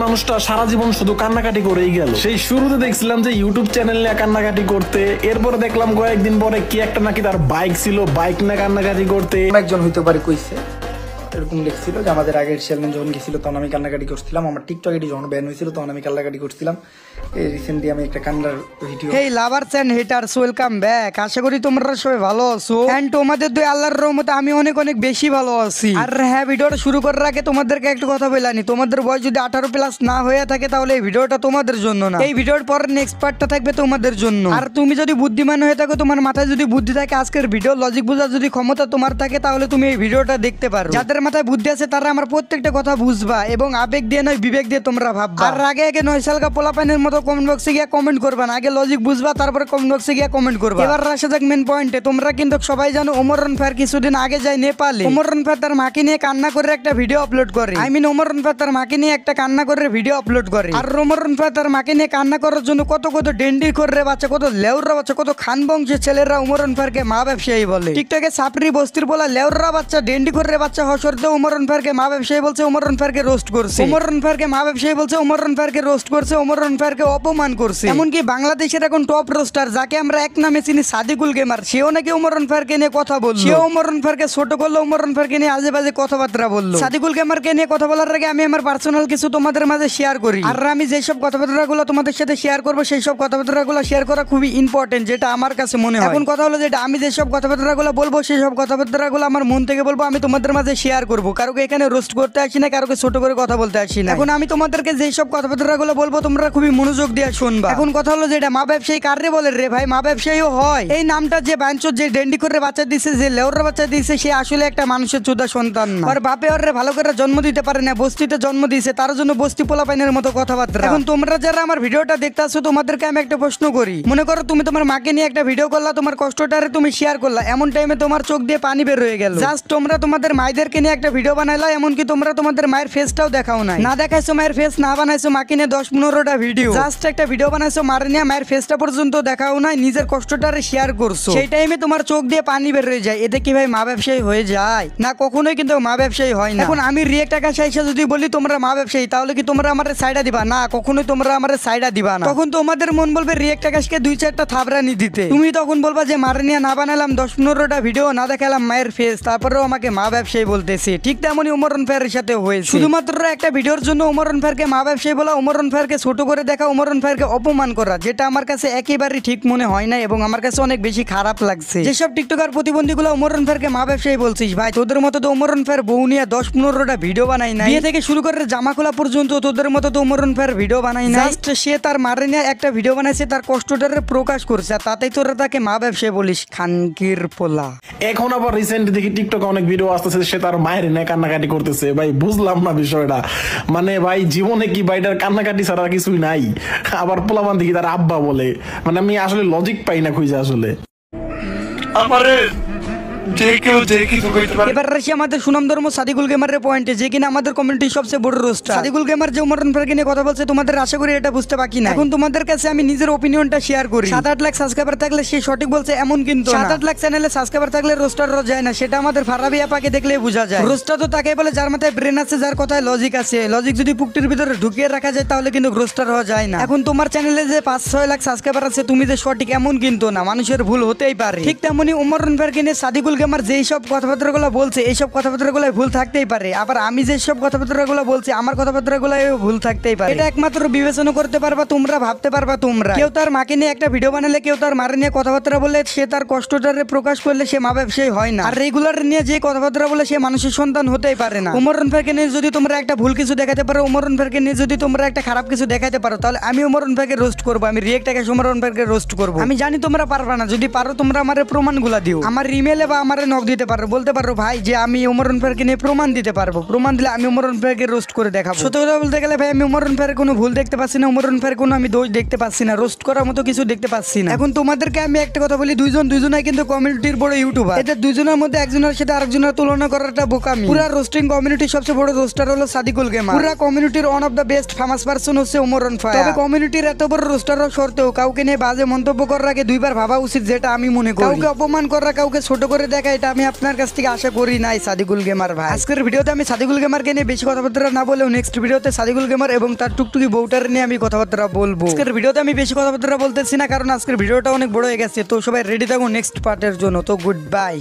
মানুষটা সারা জীবন শুধু কান্নাকাটি করেই গেল। সেই শুরুতে দেখছিলাম যে ইউটিউব চ্যানেল নিয়ে কান্নাকাটি করতে, এরপরে দেখলাম কয়েকদিন পরে কি একটা নাকি তার বাইক ছিল, বাইক নিয়ে কান্নাকাটি করতে। একজন হইতে পারে কইছে এরকম লিখছিল যে আমাদের আগের চ্যানেল যখন গেছিল তখন আমি কান্নাকাটি করছিলাম, আমার টিকটক এটি যখন ব্যান হয়েছিল তখন আমি কান্নাকাটি করছিলাম। এই রিসেন্টলি আমি একটা কান্নার video. Hey lovers and haters, welcome back. আশা করি তোমরা সবাই ভালো আছো এন্ড তোমাদের দুই আল্লাহর রহমতে আমি অনেক অনেক বেশি ভালো আছি। আর হ্যাঁ, ভিডিওটা শুরু করার আগে তোমাদেরকে একটা কথা বললানি, তোমাদের বয়স যদি 18+ না হয়ে থাকে তাহলে এই ভিডিওটা তোমাদের জন্য না। এই ভিডিওর পরের নেক্সট পার্টটা থাকবে তোমাদের জন্য। আর তুমি যদি বুদ্ধিমান হয়ে থাকো, তোমার মাথায় যদি বুদ্ধি থাকে, আজকের ভিডিও লজিক বোঝার যদি ক্ষমতা তোমার থাকে, তাহলে তুমি এই ভিডিওটা দেখতে পারো। যাদের মাথায় বুদ্ধি আছে তারা আমার প্রত্যেকটা কথা বুঝবা এবং আবেগ দিয়ে নয় বিবেক দিয়ে তোমরা ভাববা। আর আগে 9 সালকা পোলাপাইনের মতো কমেন্ট বক্সে গিয়ে কমেন্ট করবা না, আগে লজিক বুঝবা তারপরে কমেন্ট বক্সে গিয়ে কমেন্ট করবা। এবার আসা যাক মেন পয়েন্টে। তোমরা কিন্তু সবাই জানো ওমর ফায়ার কিছুদিন আগে যায় নেপালে। ওমর ফায়ার তার মাকে নিয়ে কান্না করে একটা ভিডিও আপলোড করে। ওমর ফায়ার তার মাকে নিয়ে একটা কান্না করে ভিডিও আপলোড করে। আর ওমর ফায়ার তার মাকে নিয়ে কান্না করার জন্য কত কত ডেন্ডি করে বাচ্চা, কত লেউররা বাচ্চা, কত খান বংশের ছেলেরা ওমর ফায়ারকে মা ব্যবসায়ী বলে। টিকটকে সাপরি বস্তির বলা লেউররা বাচ্চা, ডেন্ডি করে বাচ্চা হসরতে ওমর ফায়ারকে মা ব্যবসায়ী বলছে, ওমর ফায়ারকে রোস্ট করছে। ওমর ফায়ারকে মা ব্যবসায়ী বলছে, ওমর ফায়ারকে রোস্ট করছে, ওমর ফায়ারকে অপমান করছে। এমনকি বাংলাদেশের এখন টপ রোস্টার যাকে আমরা এক নামে চিনি সাদিকুল গেমার, সেও নাকি ওমর ফায়ারকে নিয়ে কথা বলল। সেও ওমর ফায়ারকে ছোট করলো, ওমর ফায়ারকে নিয়ে আজে বাজে কথাবার্তা বললো। সাদিকুল গেমারকে নিয়ে কথা বলার আগে আমি আমার পার্সোনাল কিছু তোমাদের মাঝে শেয়ার করি। আর আমি যেসব কথাবার্তাগুলো তোমাদের সাথে শেয়ার করবো সেই সব কথাবার্তাগুলো শেয়ার করা খুবই ইম্পর্টেন্ট, যেটা আমার কাছে মনে হয়। এখন কথা হলো যেটা আমি যেসব কথাবার্তাগুলো বলবো সেই সব কথাবার্তাগুলো আমার মন থেকে বলবো, আমি তোমাদের মাঝে শেয়ার করবো। কারোকে এখানে রোস্ট করতে আসি না, কারোকে ছোট করে কথা বলতে আসি না। এখন আমি তোমাদেরকে যেসব কথাবার্তাগুলো বলবো তোমরা খুবই মনোযোগ দিয়ে শুনবা। এখন কথা হলো যেটা মা ব্যবসায়ী কারে বলে রে ভাই? মা ব্যবসায়ীও হয়। এই নামটা যে বাঞ্চর, যে ডেন্ডি করে বাচ্চা দিছে, যে লেউর বাচ্চা দিছে, সে আসলে একটা মানুষের চোদা সন্তান না। আর বাপে ওরে ভালো করে জন্ম দিতে পারে না, বস্তিতে জন্ম দিয়েছে, তার জন্য বস্তি পোলাপাইনের মতো কথাবার্তা। এখন তোমরা যারা আমার ভিডিওটা দেখতে আসছো তোমাদেরকে আমি একটা প্রশ্ন করি। মনে করো তুমি তোমার মাকে নিয়ে একটা ভিডিও করলা, তোমার কষ্টটারে তুমি শেয়ার করলা, এমন টাইমে তোমার চোখ দিয়ে পানি বের হয়ে গেল। জাস্ট তোমরা তোমাদের মায়েদেরকে নিয়ে একটা ভিডিও বানাইলা, এমনকি তোমরা তোমাদের মায়ের ফেসটাও দেখাও নাই, না দেখাইছো মায়ের ফেস, না বানাইছো মাকে নিয়ে 10-15টা ভিডিও, জাস্ট একটা ভিডিও বানাইছো মারে নিয়ে, মায়ের ফেসটা পর্যন্ত দেখাও নাই, নিজের কষ্টটারে শেয়ার করছো। সেই টাইমে তোমার চোখ দিয়ে পানি বের হয়ে যায়। এতে কি ভাই মা ব্যবসায়ী হয়ে যায়? না, কখনোই কিন্তু মা ব্যবসায়ী হয় না। এখন আমি রিয়েক্ট আকাশে এসে যদি বলি তোমরা মা ব্যবসায়ী, তাহলে কি তোমরা আমার সাইডা দিবা? না, কখনোই তোমরা আমার সাইডা দিবা না। তখন তোমাদের মন বলবে রিয়েক্ট আকাশকে 2-4টা থাবরানি দিতে। তুমি তখন বলবা যে মারে নিয়ে না বানালাম 10-15টা ভিডিও, না দেখালাম মায়ের ফেস, তারপরেও আমাকে মা ব্যবসায়ী বলতেছে। ঠিক তেমনই ওমর ফায়ারের সাথে হয়েছে। শুধুমাত্র একটা ভিডিওর জন্য ওমর ফায়ারকে মা ব্যবসায়ী বলা, ওমর ফায়ারকে ছোট করে দেখা, ওমর ফায়ারকে অপমান করা, যেটা আমার কাছে একেবারেই ঠিক মনে হয় না এবং আমার কাছে অনেক বেশি খারাপ লাগছে। যেসব টিকটকার প্রতিবন্ধীগুলো ওমর ফায়ারকে মা ব্যবসায়ী বলছিস, ভাই তোদের মতো তো ওমর ফায়ার বউ নিয়ে 10-15টা ভিডিও বানাই না, বিয়ে থেকে শুরু করে জামা খোলা পর্যন্ত তোদের মতো তো ওমর ফায়ার ভিডিও বানাই না। জাস্ট সে তার মারে নিয়ে একটা ভিডিও বানাইছে, তার কষ্টটারে প্রকাশ করছে, আর তাতেই তোরা তাকে মা ব্যবসায়ী বলিস, খানকির পোলা। এখন আবার রিসেন্টলি দেখি টিকটকে অনেক ভিডিও আসতেছে, সে তার মায়ের নিয়ে কান্নাকাটি করতেছে। ভাই বুঝলাম না বিষয়টা, মানে ভাই জীবনে কি ভাইটার কান্নাকাটি ছাড়া কিছুই নাই? আবার পোলাপান দেখি তার আব্বা বলে, মানে আমি আসলে লজিক পাই না খুঁজে আসলে। এবার আসি আমাদের সুনাম ধর্ম সাদিকুল গেমারের পয়েন্টে, যে কিনা আমাদের কমিউনিটির সবচেয়ে বড় রোস্টার। সাদিকুল গেমার যে ওমর ফায়ারকে নিয়ে কথা বলছে তোমাদের আশা করি এটা বুঝতে বাকি না। এখন তোমাদের কাছে আমি নিজের ওপিনিয়নটা শেয়ার করি। 7-8 লাখ সাবস্ক্রাইবার থাকলে সে সঠিক বলছে এমন কিন্তু 7-8 লাখ চ্যানেলে সাবস্ক্রাইবার থাকলে রোস্টারও যায় না, সেটা আমাদের ফারাবি আপাকে দেখলেই বোঝা যায়। রোস্টার তো তাকে বলে যার মাথায় ব্রেন আছে, যার কথায় লজিক আছে। লজিক যদি পুকটির ভিতরে ঢুকিয়ে রাখা যায় তাহলে কিন্তু রোস্টার হওয়া যায় না। এখন তোমার চ্যানেলে যে 5-6 লাখ সাবস্ক্রাইবার আছে, তুমি যে সঠিক এমন কিন্তু না, মানুষের ভুল হতেই পারে। ঠিক তেমনি ওমর ফায়ারকে নিয়ে সাদিকুল গেমার যেই সব কথাবার্তাগুলো বলছে, এইসব কথাবার্তাগুলো ভুল থাকতেই পারে। আবার আমি যেসব কথাবার্তাগুলো বলছি, আমার কথাবার্তাগুলো ভুল থাকতেই পারে। এটা একমাত্র বিবেচনা করতে পারবা তোমরা, ভাবতে পারবা তোমরা। কেউ তার মাকে নিয়ে একটা ভিডিও বানালে, কেউ তার মারে নিয়ে কথাবার্তা বলে, সে তার কষ্টটারে প্রকাশ করলে সে মা ব্যবসায়ী হয় না। আর রেগুলার নিয়ে যে কথাবার্তা বলে সে মানুষের সন্তান হতেই পারে না। ওমর ফায়ারকে নিয়ে যদি তোমরা একটা ভুল কিছু দেখাতে পারো, ওমর ফায়ারকে নিয়ে যদি তোমরা একটা খারাপ কিছু দেখাতে পারো, তাহলে আমি ওমর ফায়ারকে রোস্ট করবো, আমি রিয়েক্ট আকাশে ওমর ফায়ারকে রোস্ট করবো। আমি জানি তোমরা পারবা না, যদি পারো তোমরা আমার প্রমাণগুলা দিও, আমার ইমেলে বা আমার নক দিতে পারো, বলতে পারো ভাই যে আমি ওমর ফায়ারকে নিয়ে প্রমাণ দিতে পারবো, প্রমাণ দিলে আমি ওমর ফায়ারকে রোস্ট করে দেখাবো। সত্যি কথা বলতে গেলে ভাই আমি ওমর ফায়ারের কোনো ভুল দেখতে পাচ্ছি না, ওমর ফায়ারের কোনো আমি দোষ দেখতে পাচ্ছি না, রোস্ট করার মতো কিছু দেখতে পাচ্ছি না। এখন তোমাদেরকে আমি একটা কথা বলি, দুইজনাই কিন্তু কমিউনিটির বড় ইউটিউবার। এদের দুইজনের মধ্যে একজনের সাথে আরেকজনের তুলনা করাটা বোকামি। পুরা রোস্টিং কমিউনিটির সবচেয়ে বড় রোস্টার হলো সাদিকুল গেমার। পুরা কমিউনিটির one of the best famous person হচ্ছে ওমর ফায়ার। তবে কমিউনিটির এত বড় রোস্টার সত্ত্বেও কাউকে নিয়ে বাজে মন্তব্য করার আগে দুইবার ভাবা উচিত, যেটা আমি মনে করি। কাউকে অপমান করা, কাউকে ছোট করে দেখা এটা আমি আপনার কাছ থেকে আশা করি নাই সাদিকুল গেমার ভাই। আজকের ভিডিওতে আমি সাদিকুল গেমারকে নিয়ে বেশি কথাবার্তা না বলেও নেক্সট ভিডিওতে সাদিকুল গেমার এবং তার টুকটুকি বউটার নিয়ে আমি কথাবার্তা বলবো। আজকের ভিডিওতে আমি বেশি কথাবার্তা বলতেছি না, কারণ আজকের ভিডিওটা অনেক বড় হয়ে গেছে। তো সবাই রেডি থাকুন নেক্সট পার্টের জন্য। তো গুড বাই।